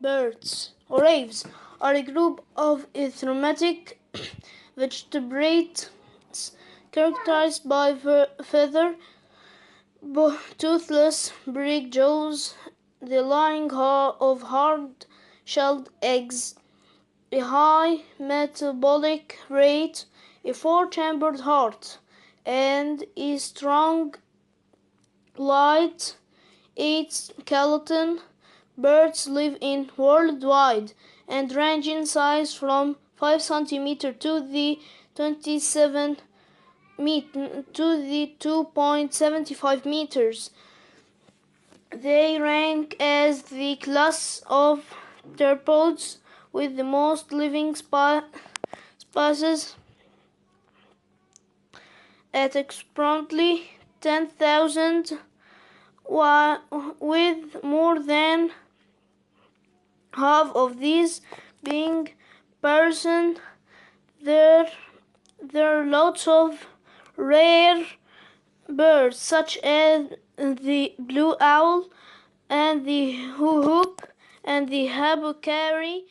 birds or aves are a group of ethnomatic vertebrates characterized by feather, toothless break jaws, the laying of hard-shelled eggs, a high metabolic rate, a four-chambered heart, and a strong, light eight skeleton. Birds live in worldwide and range in size from 5 cm to the 2.75 meters. They rank as the class of theropods with the most living species at approximately 10,000, with more than half of these being person. There are lots of rare birds such as the blue owl and the hoop and the habukari